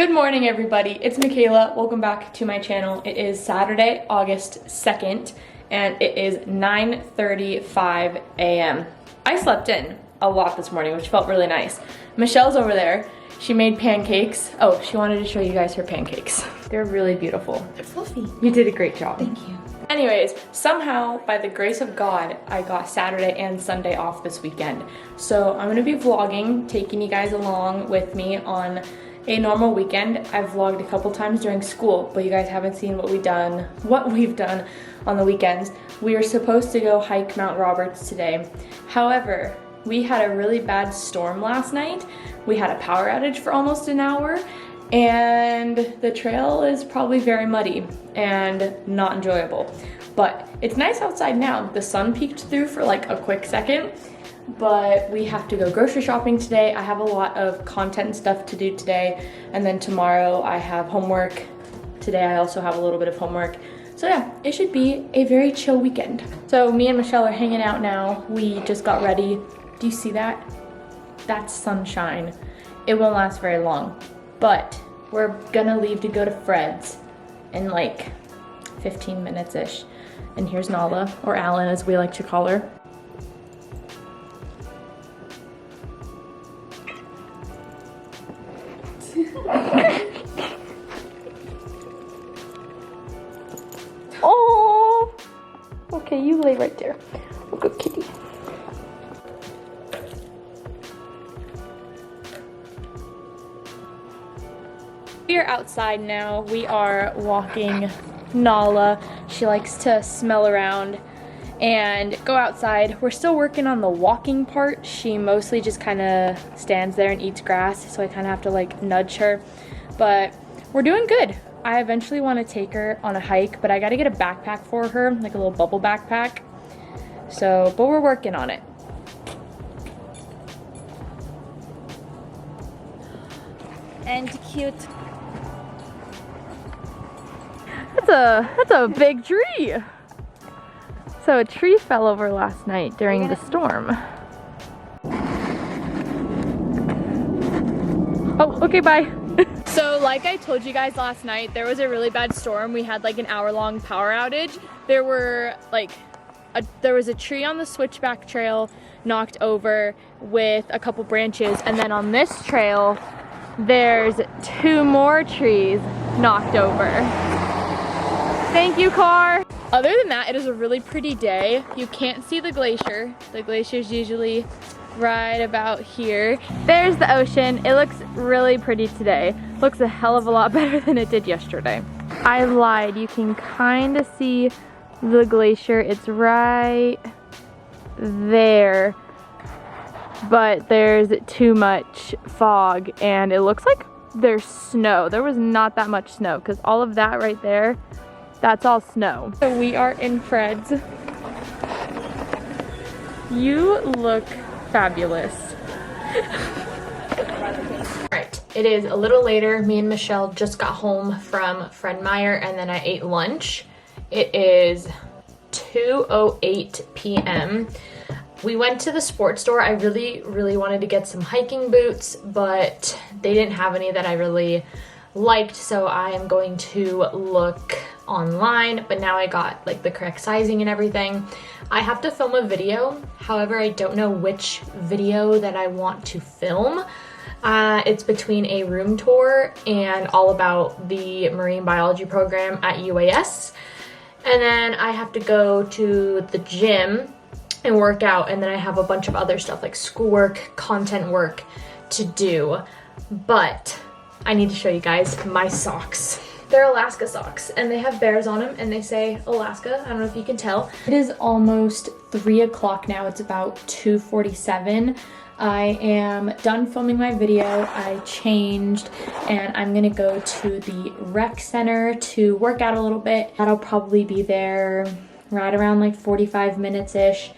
Good morning, everybody. It's Michaela. Welcome back to my channel. It is Saturday, August 2nd, and it is 9:35 a.m. I slept in a lot this morning, which felt really nice. Michelle's over there. She made pancakes. Oh, she wanted to show you guys her pancakes. They're really beautiful. They're fluffy. You did a great job. Thank you. Anyways, somehow, by the grace of God, I got Saturday and Sunday off this weekend. So I'm gonna be vlogging, taking you guys along with me on a normal weekend. I've vlogged a couple times during school, but you guys haven't seen what we've done on the weekends. We are supposed to go hike Mount Roberts today. However, we had a really bad storm last night. We had a power outage for almost an hour, and the trail is probably very muddy and not enjoyable. But it's nice outside now. The sun peeked through for like a quick second, but we have to go grocery shopping today. I have a lot of content stuff to do today, and then tomorrow I have homework. Today I also have a little bit of homework. So yeah, it should be a very chill weekend. So me and Michelle are hanging out now. We just got ready. Do you see that? That's sunshine. It won't last very long, but we're gonna leave to go to Fred's in like 15 minutes-ish. And here's Nala, or Alan as we like to call her. Oh, okay, you lay right there. Oh, good kitty. We are outside now. We are walking Nala. She likes to smell around and go outside. We're still working on the walking part. She mostly just kind of stands there and eats grass, so I kind of have to like nudge her. But we're doing good. I eventually want to take her on a hike, but I got to get a backpack for her, like a little bubble backpack. So, but we're working on it. And cute. That's a big tree. So a tree fell over last night during the storm. Oh, okay, bye. So like I told you guys last night, there was a really bad storm. We had like an hour-long power outage. There was a tree on the switchback trail knocked over with a couple branches, and then on this trail there's 2 more trees knocked over. Thank you, car. Other than that, it is a really pretty day. You can't see the glacier. The glacier's usually right about here. There's the ocean. It looks really pretty today. Looks a hell of a lot better than it did yesterday. I lied. You can kind of see the glacier. It's right there, but there's too much fog, and it looks like there's snow. There was not that much snow, because all of that right there, that's all snow. So we are in Fred's. You look fabulous. Alright, it is a little later. Me and Michelle just got home from Fred Meyer, and then I ate lunch. It is 2:08 p.m. We went to the sports store. I really wanted to get some hiking boots, but they didn't have any that I really liked, so I am going to look online. But now I got like the correct sizing and everything. I have to film a video, however I don't know which video that I want to film. It's between a room tour and all about the marine biology program at UAS, and then I have to go to the gym and work out, and then I have a bunch of other stuff like schoolwork, content work to do. But I need to show you guys my socks. They're Alaska socks, and they have bears on them, and they say Alaska. I don't know if you can tell. It is almost 3 o'clock now. It's about 2:47. I am done filming my video. I changed, and I'm gonna go to the rec center to work out a little bit. That'll probably be there right around like 45 minutes-ish.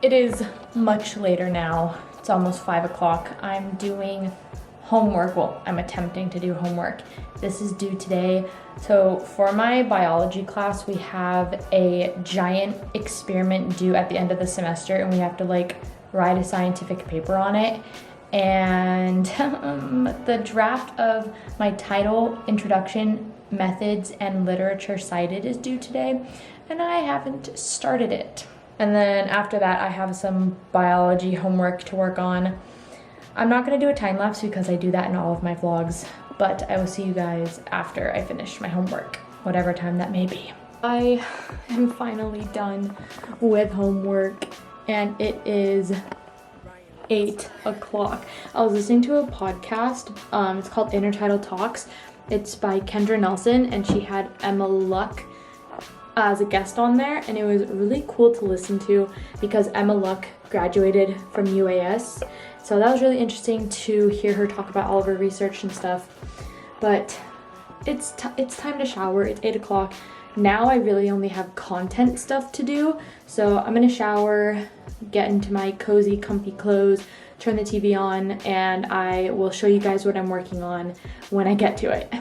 It is much later now. It's almost 5 o'clock. I'm doing homework. Well, I'm attempting to do homework. This is due today. So for my biology class, we have a giant experiment due at the end of the semester, and we have to like write a scientific paper on it. And the draft of my title, introduction, methods, and literature cited is due today, and I haven't started it. And then after that, I have some biology homework to work on. I'm not gonna do a time lapse because I do that in all of my vlogs, but I will see you guys after I finish my homework, whatever time that may be. I am finally done with homework, and it is 8 o'clock. I was listening to a podcast. It's called Intertidal Talks. It's by Kendra Nelson, and she had Emma Luck as a guest on there, and it was really cool to listen to because Emma Luck graduated from UAS. So that was really interesting to hear her talk about all of her research and stuff. But it's time to shower. It's 8 o'clock. Now I really only have content stuff to do. So I'm gonna shower, get into my cozy, comfy clothes, turn the TV on, and I will show you guys what I'm working on when I get to it.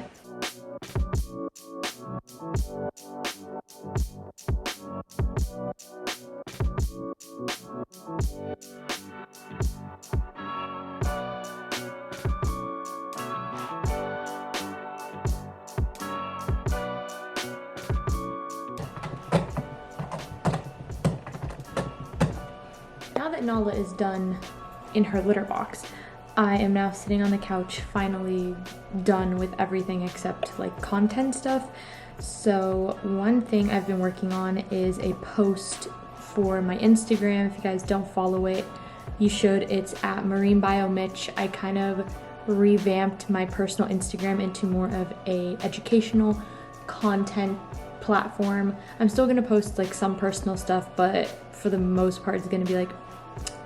Now that Nala is done in her litter box, I am now sitting on the couch, finally done with everything except like content stuff. So one thing I've been working on is a post for my Instagram. If you guys don't follow it, you should. It's at marinebiomich. I kind of revamped my personal Instagram into more of a educational content platform. I'm still gonna post like some personal stuff, but for the most part it's gonna be like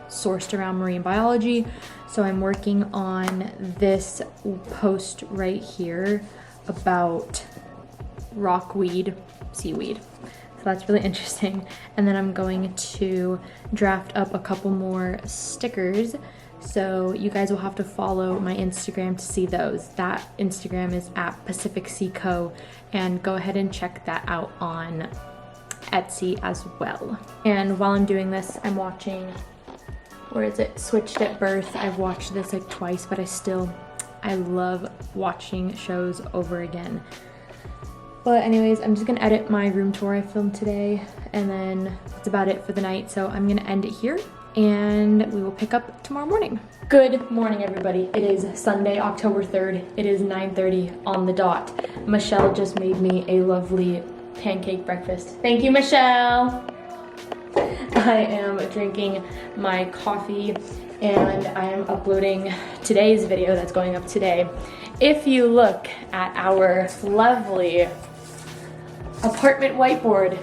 sourced around marine biology. So I'm working on this post right here about rockweed, seaweed. So that's really interesting. And then I'm going to draft up a couple more stickers. So you guys will have to follow my Instagram to see those. That Instagram is at Pacific Sea Co. And go ahead and check that out on Etsy as well. And while I'm doing this, I'm watching, where is it? Switched at Birth. I've watched this like twice, but I love watching shows over again. But anyways, I'm just gonna edit my room tour I filmed today, and then that's about it for the night. So I'm gonna end it here, and we will pick up tomorrow morning. Good morning, everybody. It is Sunday, October 3rd. It is 9:30 on the dot. Michelle just made me a lovely pancake breakfast. Thank you, Michelle. I am drinking my coffee, and I am uploading today's video that's going up today. If you look at our lovely apartment whiteboard,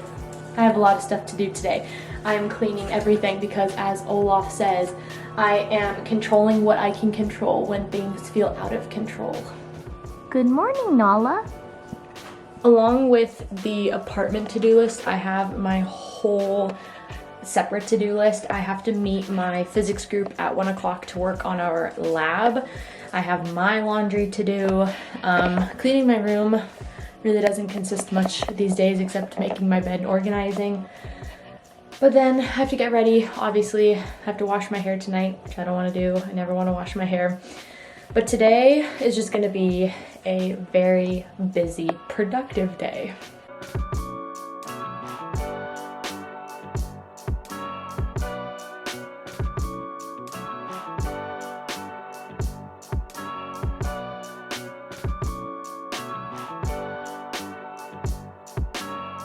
I have a lot of stuff to do today. I am cleaning everything because, as Olaf says, I am controlling what I can control when things feel out of control. Good morning, Nala. Along with the apartment to-do list, I have my whole separate to-do list. I have to meet my physics group at 1 o'clock to work on our lab. I have my laundry to do. Cleaning my room really doesn't consist much these days except making my bed and organizing. But then I have to get ready. Obviously, I have to wash my hair tonight, which I don't want to do. I never want to wash my hair. But today is just going to be a very busy, productive day.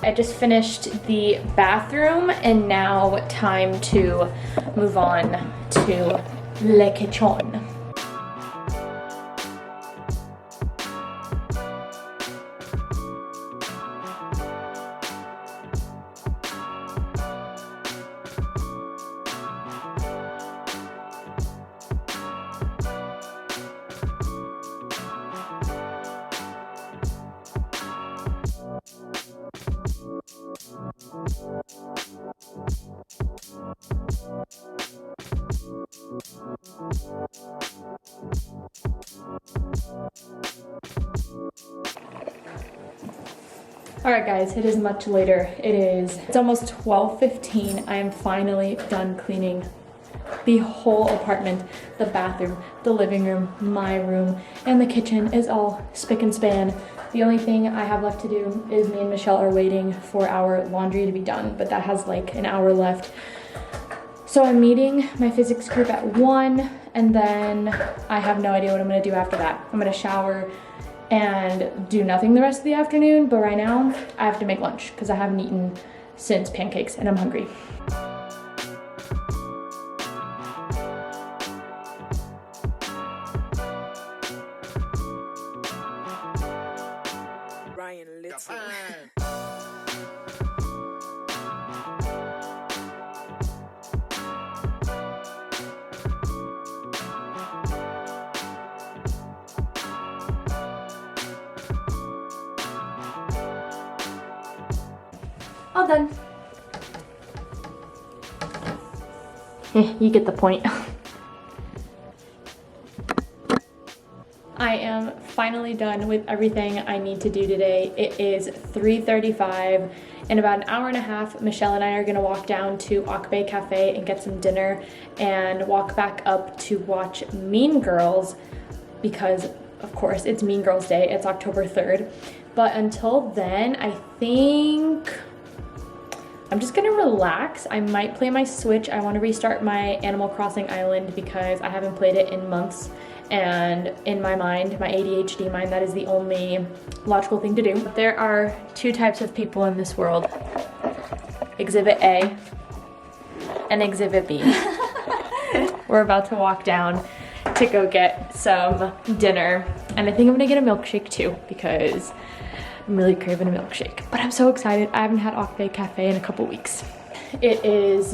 I just finished the bathroom, and now time to move on to le kitchen. All right guys, it is much later. It's almost 12:15. I am finally done cleaning the whole apartment. The bathroom, the living room, my room, and the kitchen is all spick and span. The only thing I have left to do is me and Michelle are waiting for our laundry to be done, but that has like an hour left. So I'm meeting my physics group at 1, and then I have no idea what I'm gonna do after that. I'm gonna shower and do nothing the rest of the afternoon, but right now I have to make lunch because I haven't eaten since pancakes and I'm hungry. All done. You get the point. I am finally done with everything I need to do today. It is 3:35. In about an hour and a half, Michelle and I are gonna walk down to Akbe Cafe and get some dinner and walk back up to watch Mean Girls because, of course, it's Mean Girls Day. It's October 3rd. But until then, I think I'm just gonna relax. I might play my Switch. I wanna restart my Animal Crossing Island because I haven't played it in months. And in my mind, my ADHD mind, that is the only logical thing to do. There are two types of people in this world. Exhibit A and Exhibit B. We're about to walk down to go get some dinner. And I think I'm gonna get a milkshake too because I'm really craving a milkshake. But I'm so excited. I haven't had Akbe Cafe in a couple weeks. It is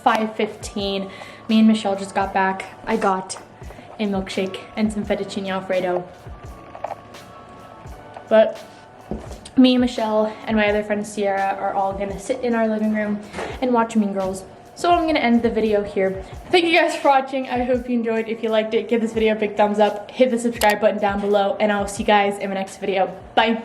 5:15. Me and Michelle just got back. I got a milkshake and some fettuccine alfredo. But me, Michelle, and my other friend Sierra are all gonna sit in our living room and watch Mean Girls. So I'm gonna end the video here. Thank you guys for watching. I hope you enjoyed. If you liked it, give this video a big thumbs up, hit the subscribe button down below, and I'll see you guys in my next video. Bye.